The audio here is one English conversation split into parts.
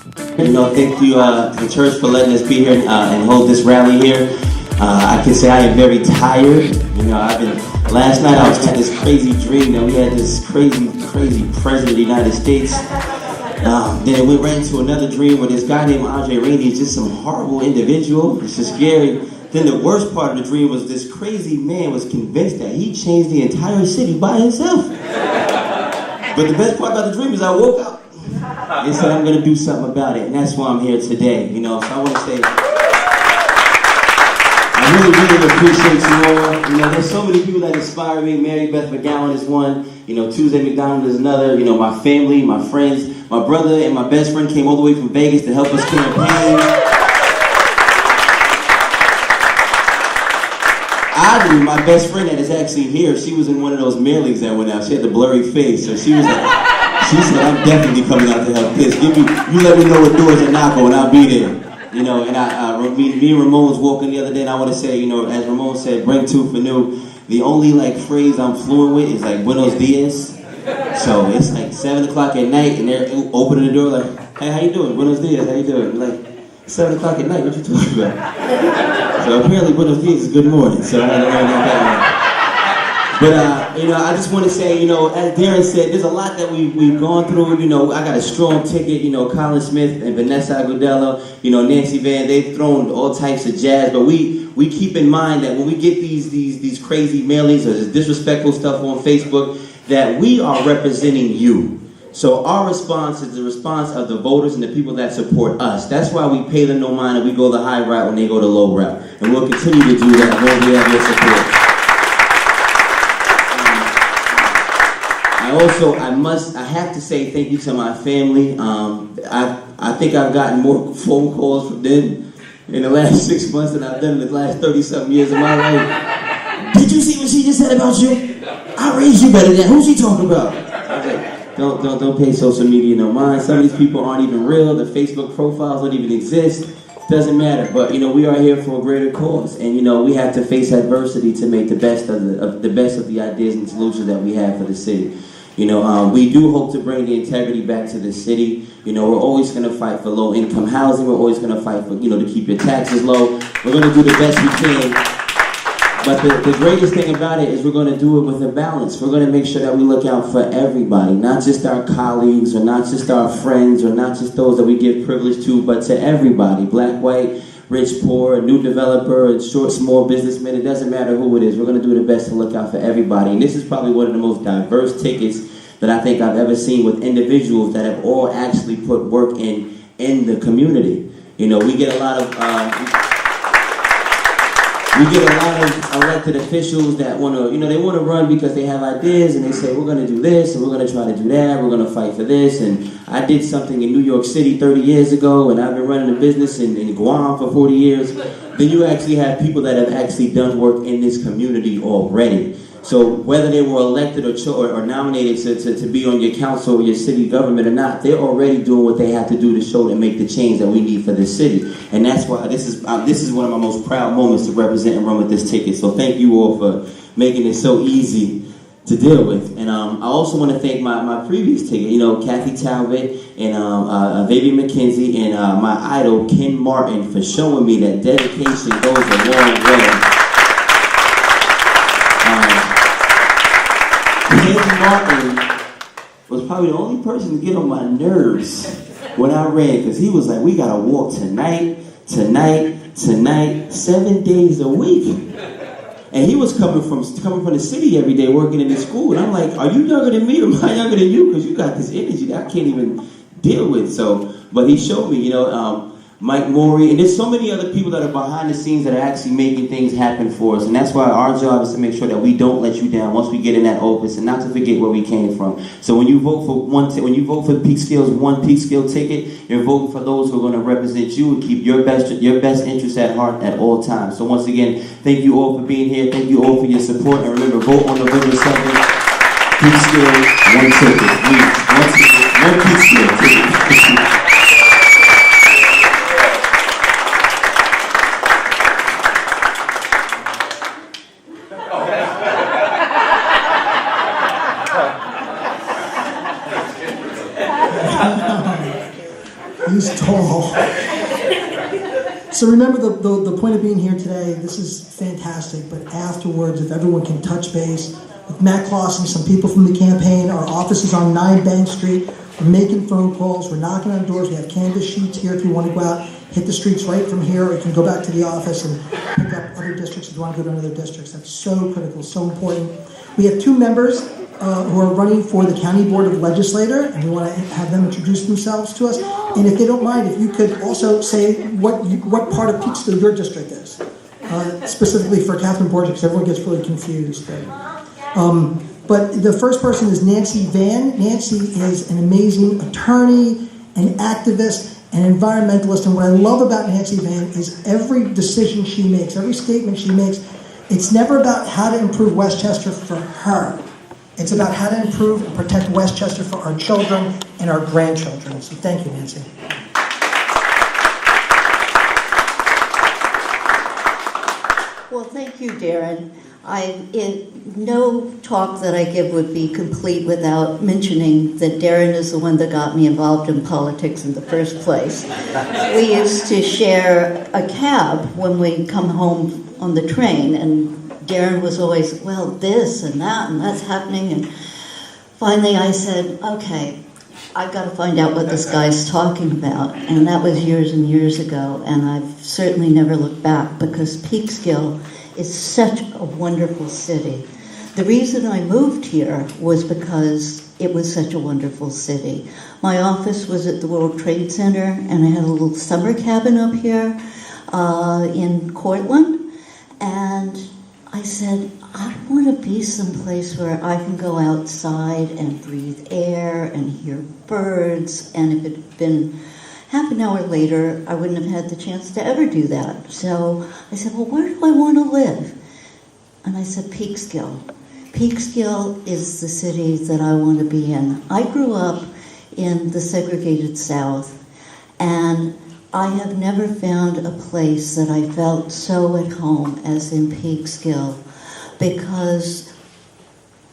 Thank you, the church, for letting us be here and hold this rally here. I can say I am very tired. Last night I was had this crazy dream that we had this crazy president of the United States. Then we ran into another dream where this guy named Andre Rainey is just some horrible individual. It's just scary. Then the worst part of the dream was this crazy man was convinced that he changed the entire city by himself. But the best part about the dream is I woke up and said I'm going to do something about it. And that's why I'm here today. So I want to say I really appreciate you all. There's so many people that inspire me. Mary Beth McGowan is one. Tuesday McDonald is another. My family, my friends, my brother and my best friend came all the way from Vegas to help us campaign. Oddly, my best friend that is actually here, she was in one of those mailings that went out. She had the blurry face, so she was like, she said, I'm definitely coming out to help this. You let me know what doors are knocking and I'll be there. And me and Ramon was walking the other day, and I want to say, as Ramon said, bring two for new. The only phrase I'm fluent with is buenos dias. So it's 7 o'clock at night, and they're opening the door like, hey, how you doing? Buenos dias, how you doing? 7 o'clock at night, what you talking about? So apparently buenos dias is good morning, so I had to learn that. But, I just want to say, as Darren said, there's a lot that we've gone through. I got a strong ticket. Colin Smith and Vanessa Agudelo, Nancy Van, they've thrown all types of jazz. But we keep in mind that when we get these crazy mailings or this disrespectful stuff on Facebook, that we are representing you. So our response is the response of the voters and the people that support us. That's why we pay them no mind and we go the high route when they go the low route. And we'll continue to do that when we have your support. I have to say thank you to my family. I think I've gotten more phone calls from them in the last 6 months than I've done in the last 30-something years of my life. Did you see what she just said about you? I raised you better than who's she talking about? Don't pay social media no mind. Some of these people aren't even real. The Facebook profiles don't even exist. Doesn't matter. But we are here for a greater cause, and we have to face adversity to make the best of the ideas and solutions that we have for the city. We do hope to bring the integrity back to the city. We're always going to fight for low-income housing. We're always going to fight for, to keep your taxes low. We're going to do the best we can. But the greatest thing about it is we're going to do it with a balance. We're going to make sure that we look out for everybody, not just our colleagues or not just our friends or not just those that we give privilege to, but to everybody, black, white, rich, poor, new developer, short, small businessman. It doesn't matter who it is. We're going to do the best to look out for everybody. And this is probably one of the most diverse tickets that I think I've ever seen, with individuals that have all actually put work in the community. We get a lot of elected officials that want to, they want to run because they have ideas and they say, we're going to do this and we're going to try to do that, we're going to fight for this. And I did something in New York City 30 years ago, and I've been running a business in Guam for 40 years. Then you actually have people that have actually done work in this community already. So whether they were elected or nominated to be on your council or your city government or not, they're already doing what they have to do to show and make the change that we need for this city. And that's why this is one of my most proud moments to represent and run with this ticket. So thank you all for making it so easy to deal with. And I also want to thank my previous ticket, Kathy Talbot and Baby McKenzie and my idol Ken Martin for showing me that dedication goes a long way. Ken Martin was probably the only person to get on my nerves when I ran, because he was like, we gotta walk tonight, 7 days a week. And he was coming from the city every day, working in the school. And I'm like, are you younger than me or am I younger than you? Because you got this energy that I can't even deal with. But he showed me, Mike Morey, and there's so many other people that are behind the scenes that are actually making things happen for us. And that's why our job is to make sure that we don't let you down once we get in that office, and not to forget where we came from. So when you vote for Peekskill's one Peekskill ticket, you're voting for those who are going to represent you and keep your best interests at heart at all times. So once again, thank you all for being here. Thank you all for your support. And remember, vote on November 7th. Peekskill, one ticket. One Peekskill ticket. He's tall. So remember the point of being here today. This is fantastic, but afterwards, if everyone can touch base with Matt Clausen, some people from the campaign, our office is on 9 Bank Street. We're making phone calls, we're knocking on doors, we have canvas sheets here if you want to go out, hit the streets right from here, or you can go back to the office and pick up other districts if you want to go to other districts. That's so critical, so important. We have 2 members who are running for the County Board of Legislator, and we want to have them introduce themselves to us. And if they don't mind, if you could also say what part of Peekskill your district is, specifically for Catherine Borgia, because everyone gets really confused. But the first person is Nancy Van. Nancy is an amazing attorney, an activist, an environmentalist, and what I love about Nancy Van is every decision she makes, every statement she makes, it's never about how to improve Westchester for her. It's about how to improve and protect Westchester for our children and our grandchildren. So thank you, Nancy. Well, thank you, Darren. No talk that I give would be complete without mentioning that Darren is the one that got me involved in politics in the first place. We used to share a cab when we come home on the train, and Darren was always, well, this and that's happening. And finally I said, okay, I've got to find out what this guy's talking about. And that was years and years ago, and I've certainly never looked back because Peekskill is such a wonderful city. The reason I moved here was because it was such a wonderful city. My office was at the World Trade Center, and I had a little summer cabin up here in Cortland. And I said, I want to be someplace where I can go outside and breathe air and hear birds. And if it had been half an hour later, I wouldn't have had the chance to ever do that. So I said, well, where do I want to live? And I said, Peekskill. Peekskill is the city that I want to be in. I grew up in the segregated South, and I have never found a place that I felt so at home as in Peekskill, because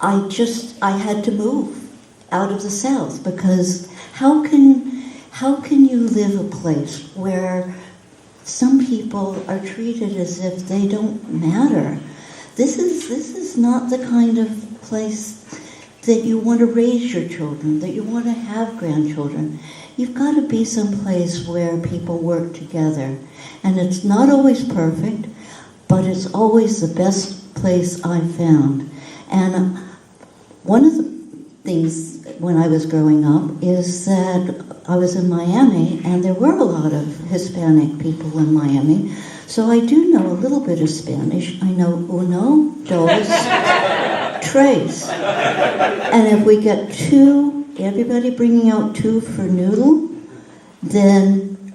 I had to move out of the South, because how can you live a place where some people are treated as if they don't matter? This is not the kind of place that you want to raise your children, that you want to have grandchildren. You've got to be someplace where people work together. And it's not always perfect, but it's always the best place I've found. And one of the things when I was growing up is that I was in Miami, and there were a lot of Hispanic people in Miami. So I do know a little bit of Spanish. I know uno, dos, tres. And if we get 2, everybody bringing out 2 for noodle, then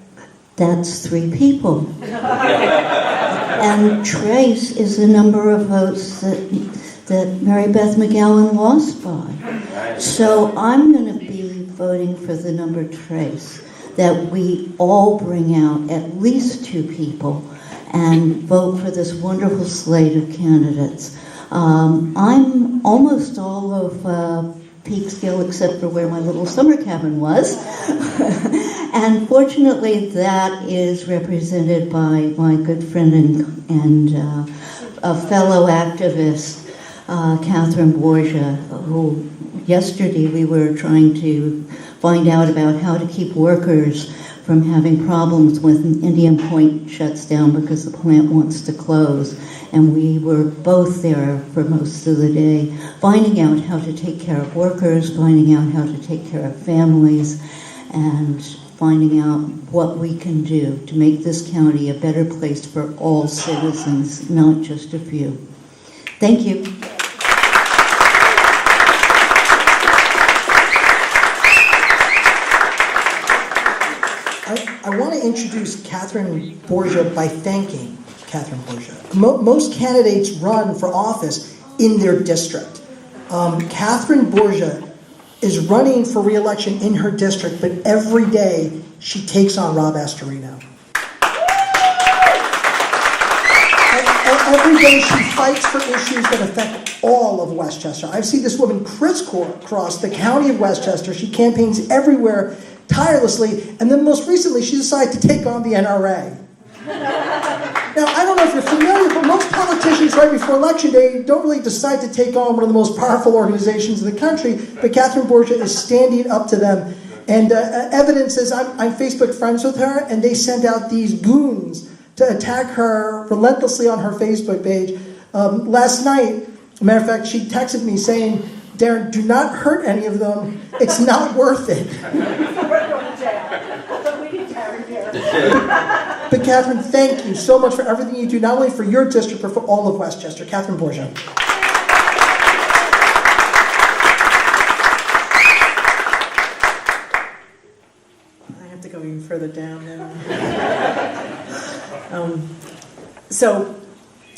that's 3 people. And tres is the number of votes that Mary Beth McGowan lost by. So I'm going to be voting for the number tres, that we all bring out at least 2 people and vote for this wonderful slate of candidates. I'm almost all of Peekskill except for where my little summer cabin was. And fortunately that is represented by my good friend and a fellow activist, Catherine Borgia, who yesterday we were trying to find out about how to keep workers from having problems when Indian Point shuts down because the plant wants to close. And we were both there for most of the day, finding out how to take care of workers, finding out how to take care of families, and finding out what we can do to make this county a better place for all citizens, not just a few. Thank you. I want to introduce Catherine Borgia by thanking Catherine Borgia. Most candidates run for office in their district. Catherine Borgia is running for re-election in her district, but every day she takes on Rob Astorino. Every day she fights for issues that affect all of Westchester. I've seen this woman crisscross the county of Westchester. She campaigns everywhere tirelessly, and then most recently she decided to take on the NRA. Now, I don't know if you're familiar, but most politicians right before Election Day don't really decide to take on one of the most powerful organizations in the country, but Catherine Borgia is standing up to them. And evidence is I'm Facebook friends with her, and they sent out these goons to attack her relentlessly on her Facebook page. Last night, as a matter of fact, she texted me saying, "Darren, do not hurt any of them. It's not worth it." But Catherine, thank you so much for everything you do, not only for your district, but for all of Westchester. Catherine Borgia. I have to go even further down now. So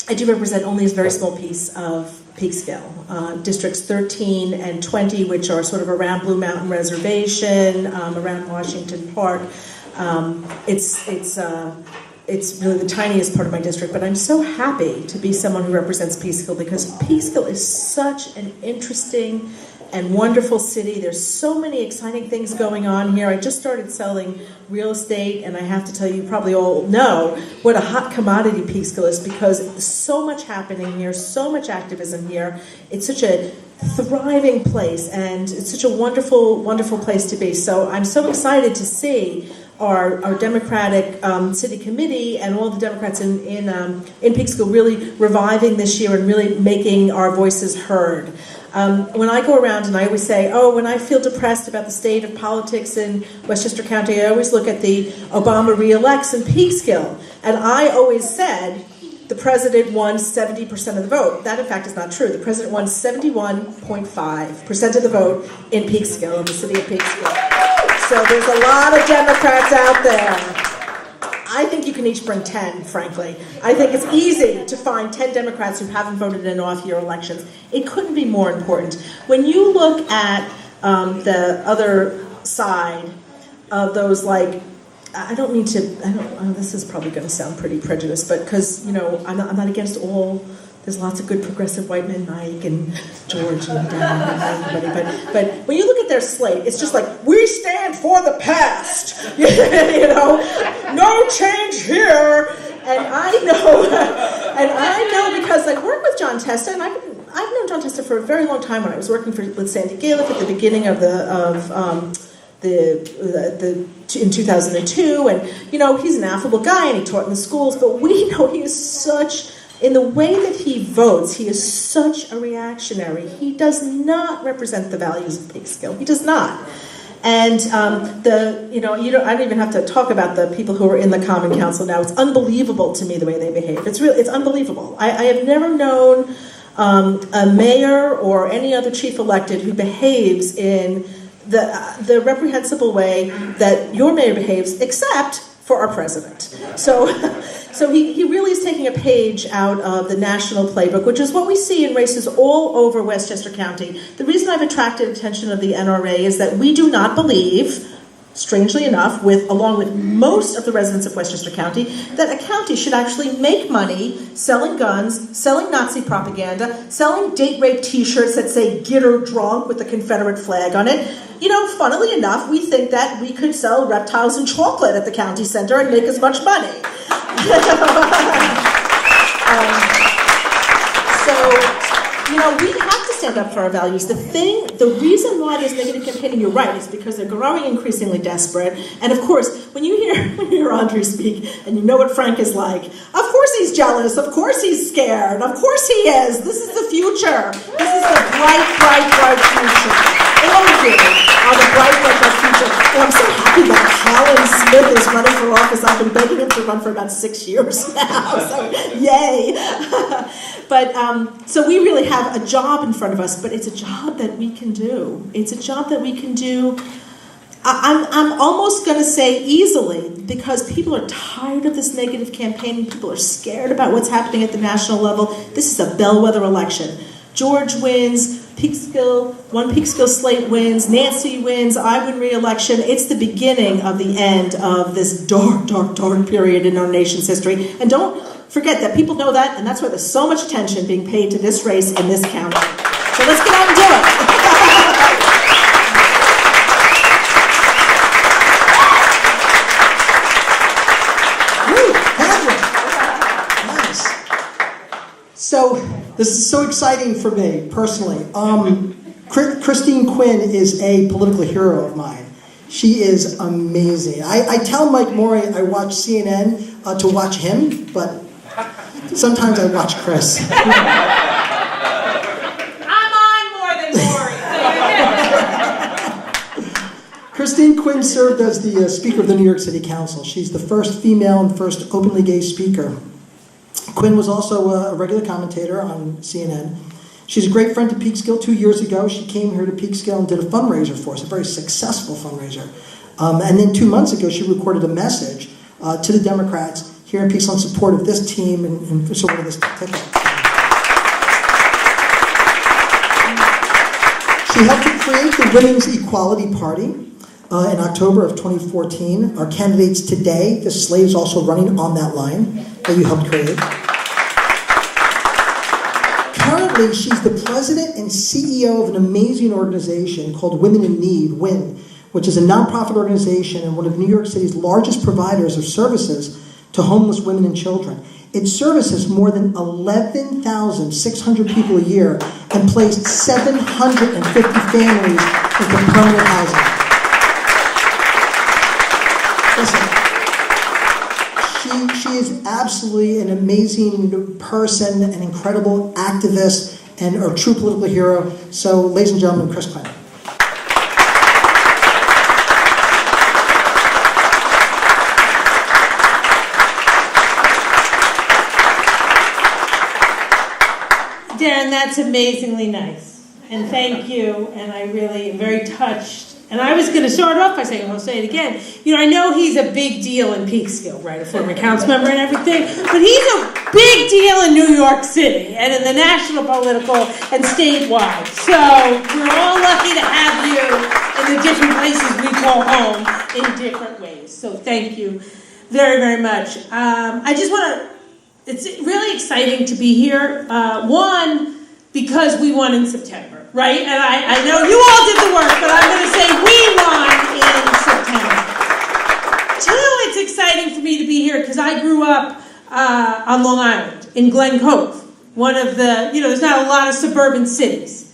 I do represent only a very small piece of Peekskill. Districts 13 and 20, which are sort of around Blue Mountain Reservation, around Washington Park. It's really the tiniest part of my district, but I'm so happy to be someone who represents Peekskill because Peekskill is such an interesting and wonderful city. There's so many exciting things going on here. I just started selling real estate, and I have to tell you, you probably all know what a hot commodity Peekskill is because so much happening here, so much activism here. It's such a thriving place, and it's such a wonderful, wonderful place to be. So I'm so excited to see our Democratic city committee and all the Democrats in Peekskill really reviving this year and really making our voices heard. When I go around and I always say, when I feel depressed about the state of politics in Westchester County, I always look at the Obama re-elects in Peekskill. And I always said the president won 70% of the vote. That, in fact, is not true. The president won 71.5% of the vote in Peekskill, in the city of Peekskill. So there's a lot of Democrats out there. I think you can each bring 10, frankly. I think it's easy to find 10 Democrats who haven't voted in off-year elections. It couldn't be more important. When you look at the other side of those, this is probably going to sound pretty prejudiced, but because, I'm not against all. There's lots of good progressive white men, Mike and George and Dan and everybody. But when you look at their slate, it's just like, we stand for the past. No change here. And I know because I work with John Testa, and I've known John Testa for a very long time when I was working with Sandy Galiff at the beginning of in 2002, and he's an affable guy and he taught in the schools, but we know he is such. In the way that he votes, he is such a reactionary. He does not represent the values of Peekskill. He does not. And I don't even have to talk about the people who are in the Common Council now. It's unbelievable to me the way they behave. It's unbelievable. I have never known a mayor or any other chief elected who behaves in the reprehensible way that your mayor behaves, except for our president. So he really is taking a page out of the national playbook, which is what we see in races all over Westchester County. The reason I've attracted attention of the NRA is that we do not believe, strangely enough, along with most of the residents of Westchester County, that a county should actually make money selling guns, selling Nazi propaganda, selling date rape t-shirts that say "Get her drunk" with the Confederate flag on it. Funnily enough, we think that we could sell reptiles and chocolate at the county center and make as much money. We have to stand up for our values. The reason why there's negative campaigning, you're right, is because they're growing increasingly desperate. And of course, when you hear Andre speak, and you know what Frank is like, of course he's jealous, of course he's scared, of course he is. This is the future. This is the bright, bright, bright future. All of you are the bright, bright, bright future. And I'm so happy that Colin Smith is running for office. I've been begging him to run for about 6 years now, so yay. But so we really have a job in front of us, but it's a job that we can do. It's a job that we can do, I'm almost going to say easily, because people are tired of this negative campaigning. People are scared about what's happening at the national level. This is a bellwether election. George wins, one Peekskill slate wins, Nancy wins, I win re-election. It's the beginning of the end of this dark, dark, dark period in our nation's history. And don't forget that people know that, and that's why there's so much attention being paid to this race in this county. So let's get out and do it. This is so exciting for me, personally. Christine Quinn is a political hero of mine. She is amazing. I tell Mike Morey I watch CNN to watch him, but sometimes I watch Chris. I'm on more than Morey. Christine Quinn served as the Speaker of the New York City Council. She's the first female and first openly gay speaker. Quinn was also a regular commentator on CNN. She's a great friend to Peekskill. 2 years ago, she came here to Peekskill and did a fundraiser for us, a very successful fundraiser. And then 2 months ago, she recorded a message to the Democrats here in Peekskill in support of this team and support of this ticket. She helped to create the Women's Equality Party in October of 2014. Our candidates today, the slave's also running on that line that you helped create. Currently, she's the president and CEO of an amazing organization called Women in Need, WIN, which is a nonprofit organization and one of New York City's largest providers of services to homeless women and children. It services more than 11,600 people a year and placed 750 families into permanent housing. Listen, she is absolutely an amazing person, an incredible activist, and a true political hero. So, ladies and gentlemen, Chris Quinn. Darren, that's amazingly nice. And thank you. And I really am very touched. And I was going to start off by saying, and I'll say it again, I know he's a big deal in Peekskill, right? A former council member and everything. But he's a big deal in New York City and in the national political and statewide. So we're all lucky to have you in the different places we call home in different ways. So thank you very, very much. I just want to, it's really exciting to be here. One, because we won in September, right? And I know you all did the work, but I'm going to say we won in September. Two, it's exciting for me to be here because I grew up on Long Island, in Glen Cove, one of the, there's not a lot of suburban cities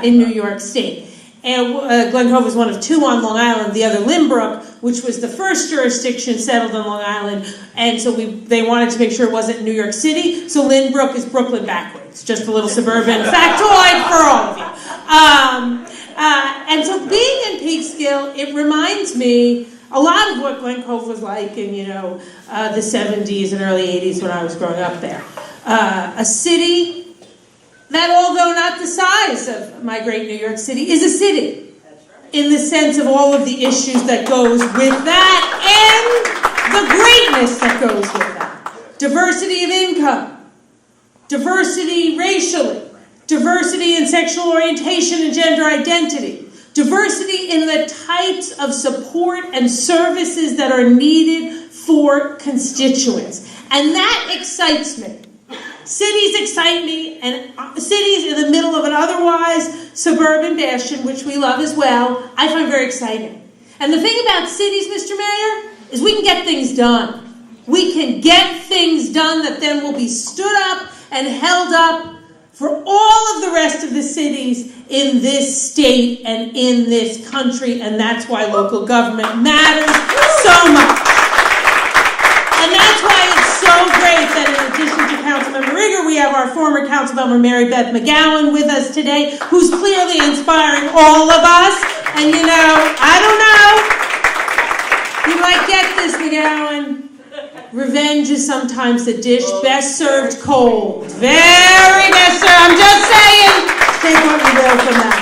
in New York State. And Glen Cove was one of two on Long Island, the other Lynbrook, which was the first jurisdiction settled on Long Island. And so they wanted to make sure it wasn't New York City. So Lynbrook is Brooklyn backwards. Just a little suburban factoid for all of you. And so being in Peekskill, it reminds me a lot of what Glen Cove was like in, the 70s and early 80s when I was growing up there. A city that, although not the size of my great New York City, is a city. In the sense of all of the issues that goes with that and the greatness that goes with that. Diversity of income, diversity racially, diversity in sexual orientation and gender identity, diversity in the types of support and services that are needed for constituents. And that excites me. Cities excite me, and cities in the middle of an otherwise suburban bastion, which we love as well, I find very exciting. And the thing about cities, Mr. Mayor, is we can get things done. We can get things done that then will be stood up and held up for all of the rest of the cities in this state and in this country, and that's why local government matters so much. And that's why it's so great that in addition to Councilmember Rigger, we have our former Councilmember Mary Beth McGowan with us today, who's clearly inspiring all of us. And I don't know, you might get this, McGowan. Revenge is sometimes the dish best served cold. Very best served. I'm just saying. Take what you will from that.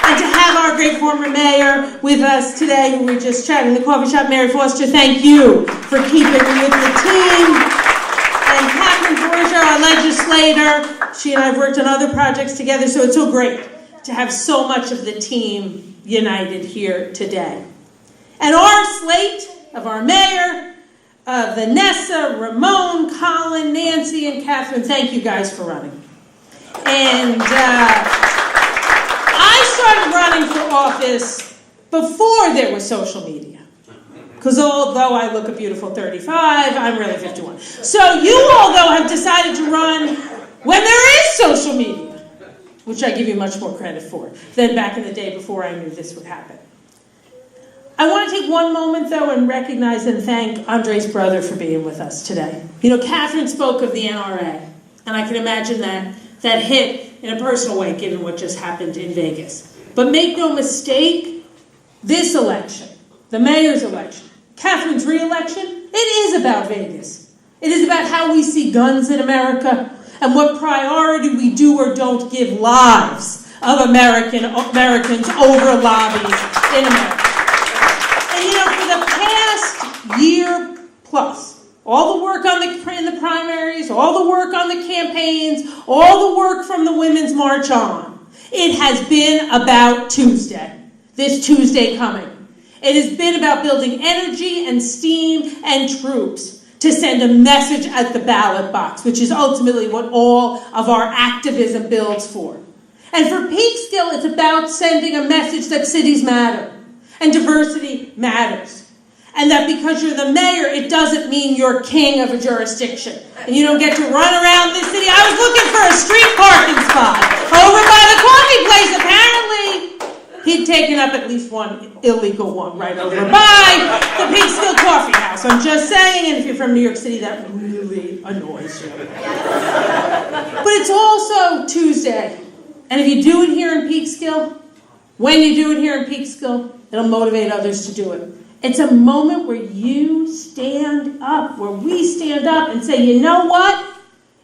And to have our great former mayor with us today, who we just chatted in the coffee shop, Mary Foster, thank you for keeping with the team. And Catherine Borgia, our legislator, she and I have worked on other projects together, so it's so great to have so much of the team united here today. And our slate of our mayor, Vanessa, Ramon, Colin, Nancy, and Catherine, thank you guys for running. And I started running for office before there was social media. Because although I look a beautiful 35, I'm really 51. So you all, though, have decided to run when there is social media, which I give you much more credit for than back in the day before I knew this would happen. I want to take one moment, though, and recognize and thank Andre's brother for being with us today. You know, Catherine spoke of the NRA, and I can imagine that hit in a personal way, given what just happened in Vegas. But make no mistake, this election, the mayor's election, Catherine's re-election, it is about Vegas. It is about how we see guns in America and what priority we do or don't give lives of Americans over lobbies in America. And you know, for the past year plus, all the work in the primaries, all the work on the campaigns, all the work from the Women's March on, it has been about Tuesday, this Tuesday coming. It has been about building energy and steam and troops to send a message at the ballot box, which is ultimately what all of our activism builds for. And for Peekskill, it's about sending a message that cities matter and diversity matters. And that because you're the mayor, it doesn't mean you're king of a jurisdiction. And you don't get to run around this city. I was looking for a street parking spot over by the coffee place. Apparently, he'd taken up at least one illegal one right over by the Peekskill Coffee House. I'm just saying, and if you're from New York City, that really annoys you. But it's also Tuesday. And if you do it here in Peekskill, when you do it here in Peekskill, it'll motivate others to do it. It's a moment where you stand up, where we stand up and say, you know what?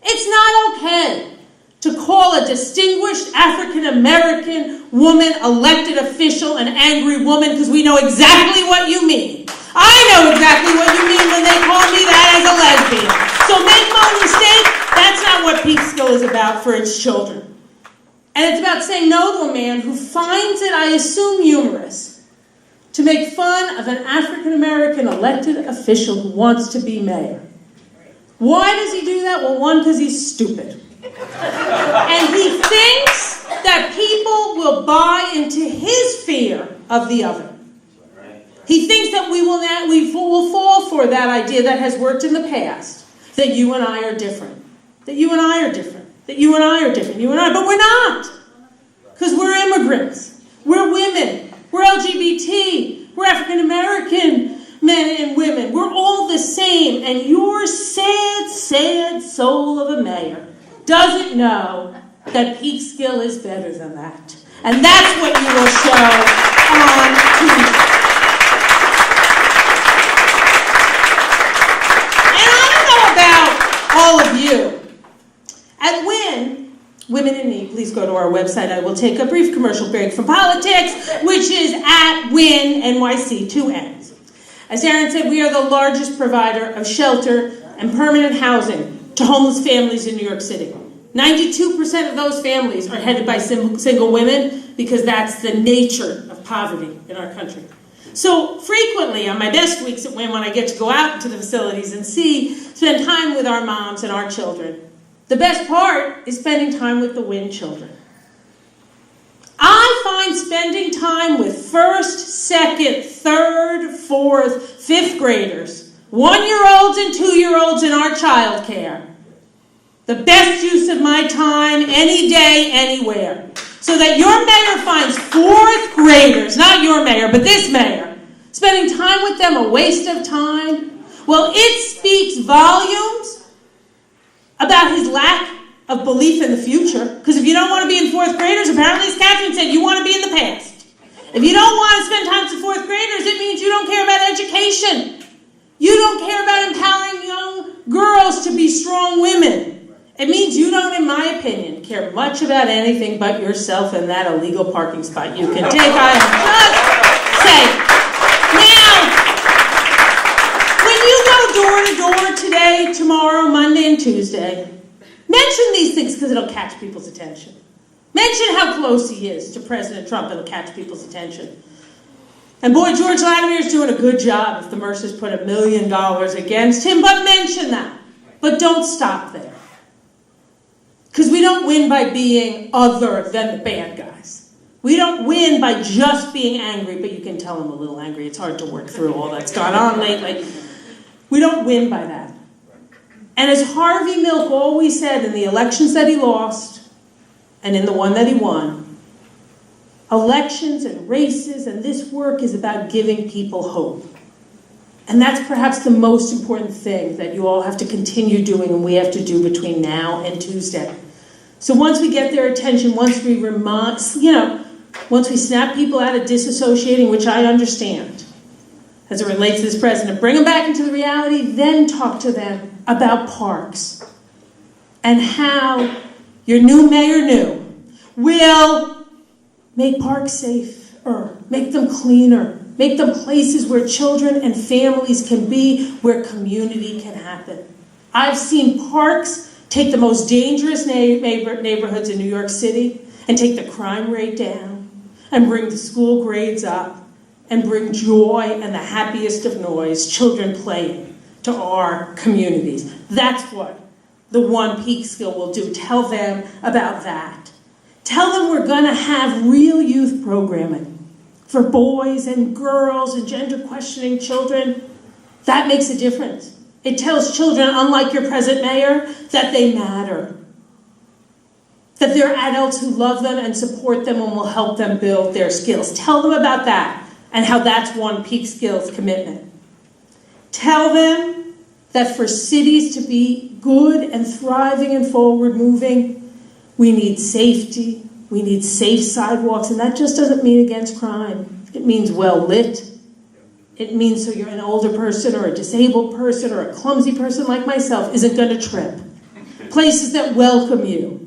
It's not okay to call a distinguished African-American woman, elected official, an angry woman, because we know exactly what you mean. I know exactly what you mean when they call me that as a lesbian. So make no mistake, that's not what Peekskill is about for its children. And it's about saying no to a man who finds it, I assume, humorous to make fun of an African-American elected official who wants to be mayor. Why does he do that? Well, one, because he's stupid. And he thinks that people will buy into his fear of the other. He thinks that we will fall for that idea that has worked in the past, that you and I are different, that you and I are different, that you and I are different, you and I, but we're not. Because we're immigrants, we're women, we're LGBT, we're African American men and women, we're all the same, and your sad, sad soul of a mayor doesn't know that Peekskill is better than that. And that's what you will show on Tuesday. And I don't know about all of you. At WIN, Women in Need, please go to our website. I will take a brief commercial break from politics, which is at WIN NYC, 2 N's. As Aaron said, we are the largest provider of shelter and permanent housing to homeless families in New York City. 92% of those families are headed by single women because that's the nature of poverty in our country. So frequently, on my best weeks at WIN, when I get to go out into the facilities and spend time with our moms and our children, the best part is spending time with the WIN children. I find spending time with first, second, third, fourth, fifth graders, 1-year-olds and 2-year-olds in our child care, the best use of my time any day, anywhere. So that your mayor finds 4th graders, not your mayor, but this mayor, spending time with them a waste of time, well, it speaks volumes about his lack of belief in the future. Because if you don't want to be in 4th graders, apparently, as Catherine said, you want to be in the past. If you don't want to spend time with 4th graders, it means you don't care about education. You don't care about empowering young girls to be strong women. It means you don't, in my opinion, care much about anything but yourself and that illegal parking spot you can take. I am just saying. Now, when you go door to door today, tomorrow, Monday, and Tuesday, mention these things because it'll catch people's attention. Mention how close he is to President Trump. It'll catch people's attention. And boy, George Latimer's doing a good job if the Mercers put $1 million against him, but mention that. But don't stop there. Because we don't win by being other than the bad guys. We don't win by just being angry, but you can tell I'm a little angry. It's hard to work through all that's gone on lately. We don't win by that. And as Harvey Milk always said in the elections that he lost and in the one that he won, elections and races and this work is about giving people hope. And that's perhaps the most important thing that you all have to continue doing and we have to do between now and Tuesday. So once we get their attention, once we once we snap people out of disassociating, which I understand as it relates to this president, bring them back into the reality, then talk to them about parks and how your new mayor will make parks safer, make them cleaner, make them places where children and families can be, where community can happen. I've seen parks take the most dangerous neighborhoods in New York City and take the crime rate down and bring the school grades up and bring joy and the happiest of noise, children playing, to our communities. That's what the One Peekskill will do. Tell them about that. Tell them we're going to have real youth programming for boys and girls and gender questioning children. That makes a difference. It tells children, unlike your present mayor, that they matter. That there are adults who love them and support them and will help them build their skills. Tell them about that and how that's One Peekskill's commitment. Tell them that for cities to be good and thriving and forward moving, we need safety, we need safe sidewalks, and that just doesn't mean against crime. It means well lit. It means so you're an older person or a disabled person or a clumsy person like myself isn't going to trip. Places that welcome you.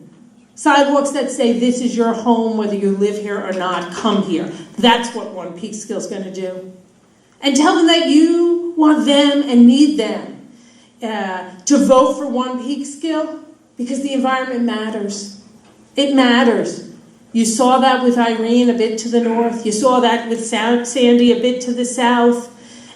Sidewalks that say this is your home, whether you live here or not, come here. That's what One Peekskill is going to do. And tell them that you want them and need them to vote for One Peekskill because the environment matters. It matters. You saw that with Irene a bit to the north. You saw that with Sandy a bit to the south.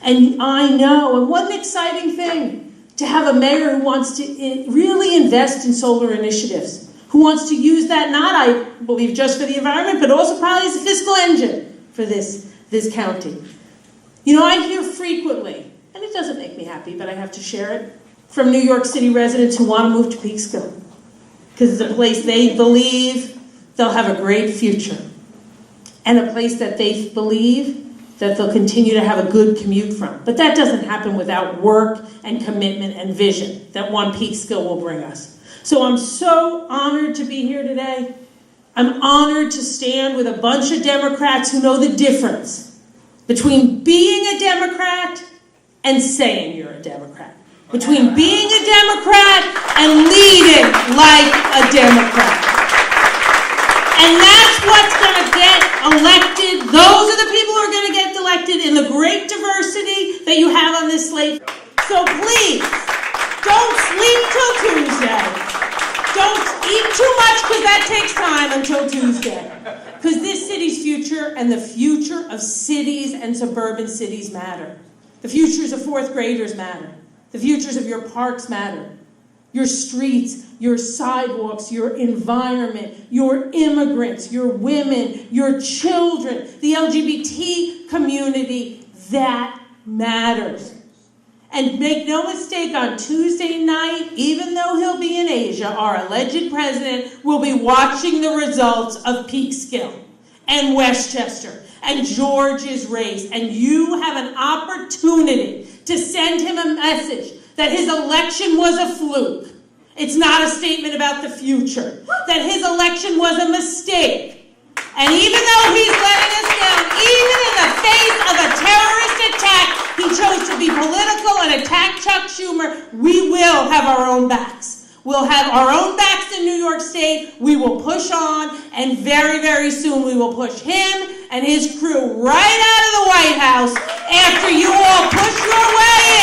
And I know, and what an exciting thing to have a mayor who wants to really invest in solar initiatives, who wants to use that not, I believe, just for the environment, but also probably as a fiscal engine for this county. You know, I hear frequently, and it doesn't make me happy, but I have to share it, from New York City residents who want to move to Peekskill because it's a place they believe they'll have a great future, and a place that they believe that they'll continue to have a good commute from. But that doesn't happen without work and commitment and vision that One Peekskill will bring us. So I'm so honored to be here today. I'm honored to stand with a bunch of Democrats who know the difference between being a Democrat and saying you're a Democrat. Between being a Democrat and leading like a Democrat. And that's what's going to get elected. Those are the people who are going to get elected in the great diversity that you have on this slate. So please, don't sleep till Tuesday. Don't eat too much because that takes time until Tuesday. Because this city's future and the future of cities and suburban cities matter. The futures of fourth graders matter. The futures of your parks matter. Your streets, your sidewalks, your environment, your immigrants, your women, your children, the LGBT community, that matters. And make no mistake, on Tuesday night, even though he'll be in Asia, our alleged president will be watching the results of Peekskill and Westchester and George's race. And you have an opportunity to send him a message that his election was a fluke. It's not a statement about the future. That his election was a mistake. And even though he's letting us down, even in the face of a terrorist attack, he chose to be political and attack Chuck Schumer. We will have our own backs. We'll have our own backs in New York State. We will push on, and very, very soon we will push him and his crew right out of the White House after you all push your way